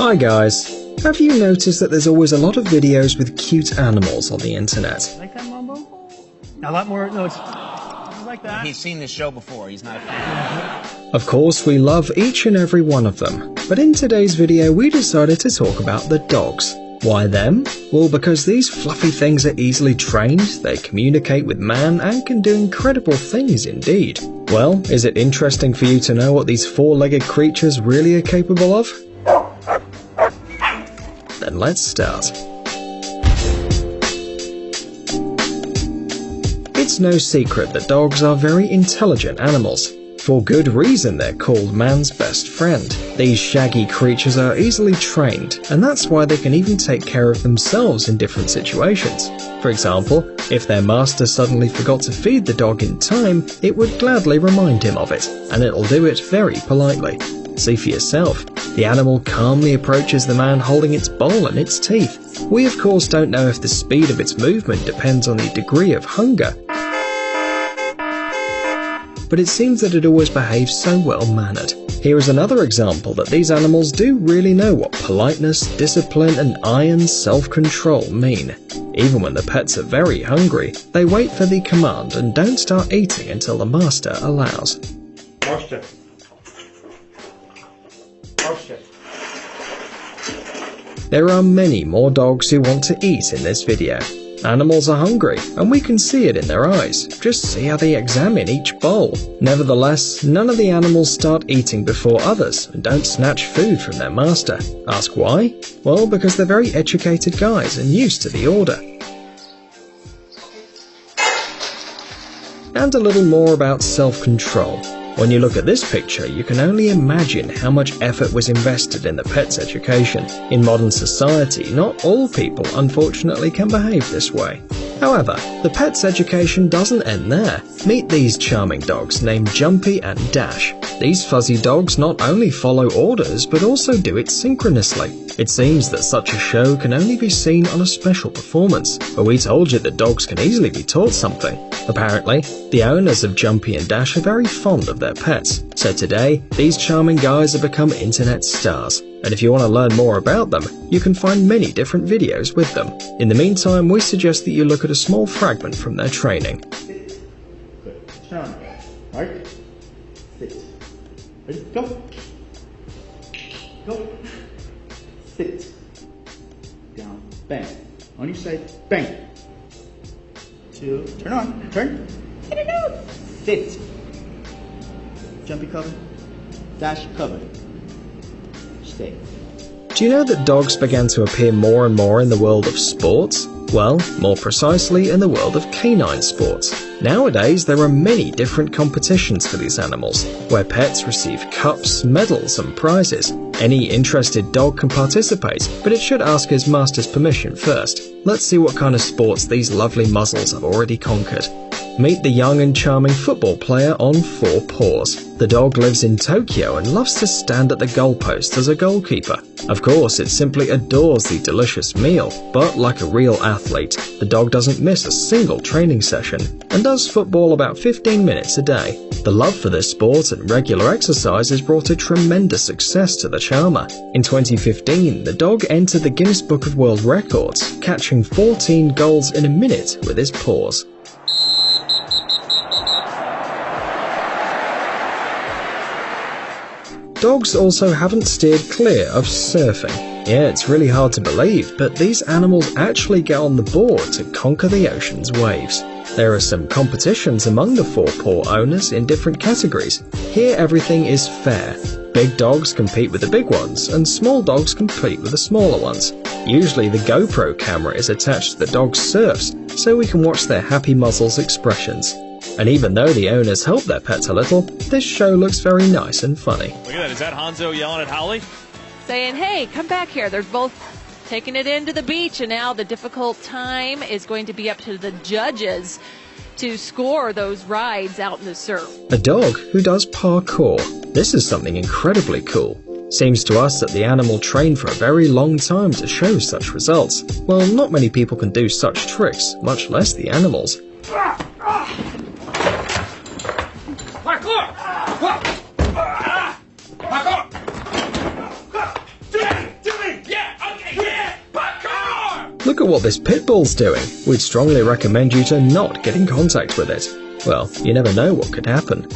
Hi guys, have you noticed that there's always a lot of videos with cute animals on the internet? Like that, Mambo? A lot more, no, it's like that. He's seen this show before, he's not a fan. Of course, we love each and every one of them, but in today's video we decided to talk about the dogs. Why them? Well, because these fluffy things are easily trained, they communicate with man and can do incredible things indeed. Well, is it interesting for you to know what these four-legged creatures really are capable of? Then let's start. It's no secret that dogs are very intelligent animals. For good reason they're called man's best friend. These shaggy creatures are easily trained, and that's why they can even take care of themselves in different situations. For example, if their master suddenly forgot to feed the dog in time, it would gladly remind him of it, and it'll do it very politely. See for yourself. The animal calmly approaches the man holding its bowl in its teeth. We of course don't know if the speed of its movement depends on the degree of hunger, but it seems that it always behaves so well-mannered. Here is another example that these animals do really know what politeness, discipline and iron self-control mean. Even when the pets are very hungry, they wait for the command and don't start eating until the master allows. There are many more dogs who want to eat in this video. Animals are hungry, and we can see it in their eyes. Just see how they examine each bowl. Nevertheless, none of the animals start eating before others and don't snatch food from their master. Ask why? Well, because they're very educated guys and used to the order. And a little more about self-control. When you look at this picture, you can only imagine how much effort was invested in the pet's education. In modern society, not all people, unfortunately, can behave this way. However, the pet's education doesn't end there. Meet these charming dogs named Jumpy and Dash. These fuzzy dogs not only follow orders, but also do it synchronously. It seems that such a show can only be seen on a special performance, but we told you that dogs can easily be taught something. Apparently, the owners of Jumpy and Dash are very fond of their pets, so today, these charming guys have become internet stars. And if you want to learn more about them, you can find many different videos with them. In the meantime, we suggest that you look at a small fragment from their training. Good. Turn. Right. Sit. Ready? Go. Go. Sit. Down. Bang. On your side. Bang. Two. Turn on. Turn. Get it out. Sit. Jumpy cover. Dash cover. Stay. Do you know that dogs began to appear more and more in the world of sports? Well, more precisely in the world of canine sports. Nowadays, there are many different competitions for these animals, where pets receive cups, medals and prizes. Any interested dog can participate, but it should ask his master's permission first. Let's see what kind of sports these lovely muzzles have already conquered. Meet the young and charming football player on four paws. The dog lives in Tokyo and loves to stand at the goalpost as a goalkeeper. Of course, it simply adores the delicious meal, but like a real athlete, the dog doesn't miss a single training session and does football about 15 minutes a day. The love for this sport and regular exercise has brought a tremendous success to the charmer. In 2015, the dog entered the Guinness Book of World Records, catching 14 goals in a minute with his paws. Dogs also haven't steered clear of surfing. Yeah, it's really hard to believe, but these animals actually get on the board to conquer the ocean's waves. There are some competitions among the four-paw owners in different categories. Here everything is fair. Big dogs compete with the big ones, and small dogs compete with the smaller ones. Usually the GoPro camera is attached to the dog's surfs, so we can watch their happy muzzles' expressions. And even though the owners help their pets a little, this show looks very nice and funny. Look at that, is that Hanzo yelling at Holly? Saying, hey, come back here. They're both taking it into the beach, and now the difficult time is going to be up to the judges to score those rides out in the surf. A dog who does parkour. This is something incredibly cool. Seems to us that the animal trained for a very long time to show such results. Well, not many people can do such tricks, much less the animals. Parkour! look at what this pit bull's doing. We'd strongly recommend you to not get in contact with it. Well, you never know what could happen.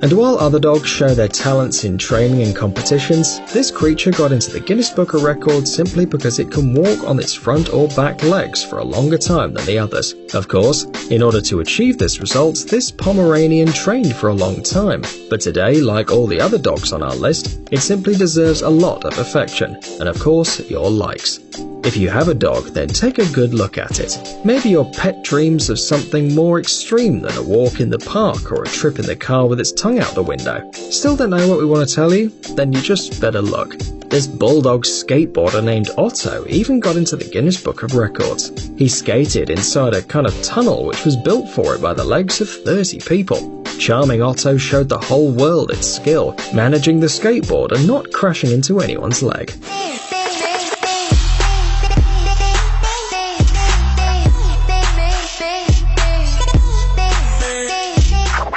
And while other dogs show their talents in training and competitions, this creature got into the Guinness Book of Records simply because it can walk on its front or back legs for a longer time than the others. Of course, in order to achieve this result, this Pomeranian trained for a long time, but today, like all the other dogs on our list, it simply deserves a lot of affection, and of course, your likes. If you have a dog, then take a good look at it. Maybe your pet dreams of something more extreme than a walk in the park or a trip in the car with its tongue out the window. Still don't know what we want to tell you? Then you just better look. This bulldog skateboarder named Otto even got into the Guinness Book of Records. He skated inside a kind of tunnel which was built for it by the legs of 30 people. Charming Otto showed the whole world its skill, managing the skateboard and not crashing into anyone's leg.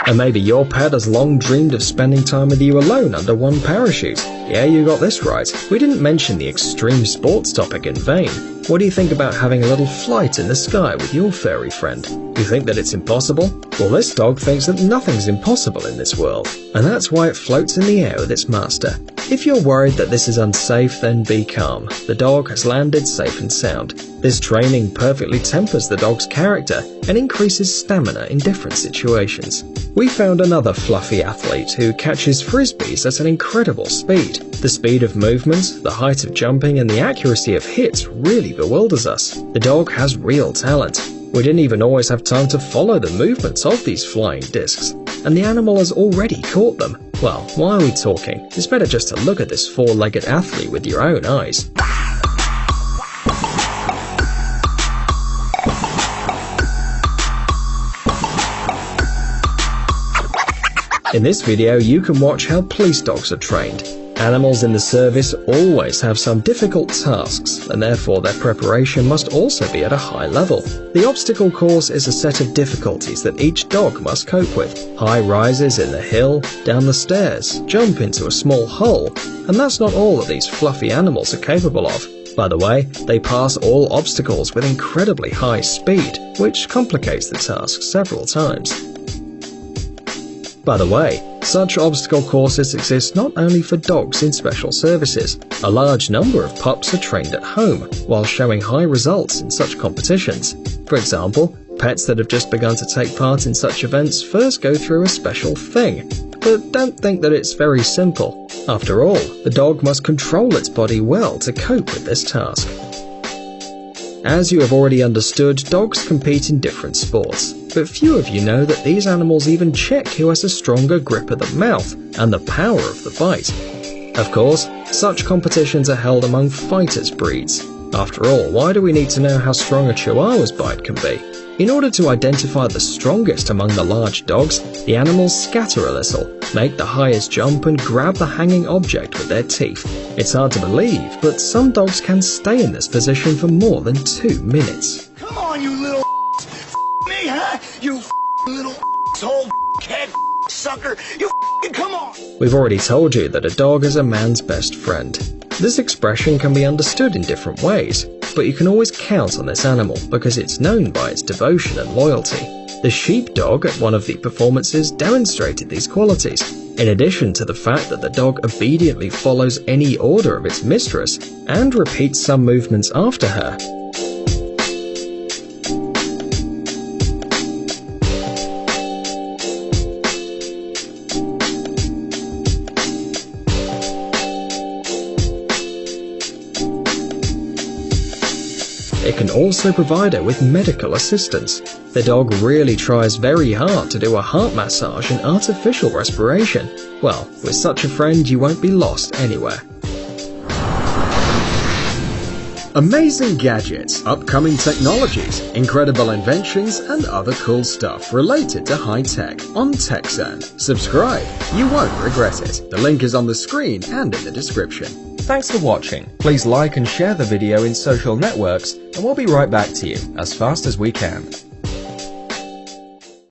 And maybe your pet has long dreamed of spending time with you alone under one parachute. Yeah, you got this right. We didn't mention the extreme sports topic in vain. What do you think about having a little flight in the sky with your furry friend? You think that it's impossible? Well, this dog thinks that nothing's impossible in this world, and that's why it floats in the air with its master. If you're worried that this is unsafe, then be calm. The dog has landed safe and sound. This training perfectly tempers the dog's character and increases stamina in different situations. We found another fluffy athlete who catches frisbees at an incredible speed. The speed of movement, the height of jumping, and the accuracy of hits really bewilders us. The dog has real talent. We didn't even always have time to follow the movements of these flying discs, and the animal has already caught them. Well, why are we talking? It's better just to look at this four-legged athlete with your own eyes. In this video, you can watch how police dogs are trained. Animals in the service always have some difficult tasks, and therefore their preparation must also be at a high level. The obstacle course is a set of difficulties that each dog must cope with. High rises in the hill, down the stairs, jump into a small hole, and that's not all that these fluffy animals are capable of. By the way, they pass all obstacles with incredibly high speed, which complicates the task several times. By the way, such obstacle courses exist not only for dogs in special services. A large number of pups are trained at home, while showing high results in such competitions. For example, pets that have just begun to take part in such events first go through a special thing. But don't think that it's very simple. After all, the dog must control its body well to cope with this task. As you have already understood, dogs compete in different sports, but few of you know that these animals even check who has a stronger grip of the mouth and the power of the bite. Of course, such competitions are held among fighters' breeds. After all, why do we need to know how strong a Chihuahua's bite can be? In order to identify the strongest among the large dogs, the animals scatter a little, make the highest jump and grab the hanging object with their teeth. It's hard to believe, but some dogs can stay in this position for more than 2 minutes. Come on, you little me, huh? You little asshole, head sucker. You come on. We've already told you that a dog is a man's best friend. This expression can be understood in different ways, but you can always count on this animal because it's known by its devotion and loyalty. The sheepdog at one of the performances demonstrated these qualities, in addition to the fact that the dog obediently follows any order of its mistress and repeats some movements after her. It can also provide her with medical assistance. The dog really tries very hard to do a heart massage and artificial respiration. Well, with such a friend you won't be lost anywhere. Amazing gadgets, upcoming technologies, incredible inventions, and other cool stuff related to high tech on TechZone. Subscribe, you won't regret it. The link is on the screen and in the description. Thanks for watching. Please like and share the video in social networks, and we'll be right back to you as fast as we can.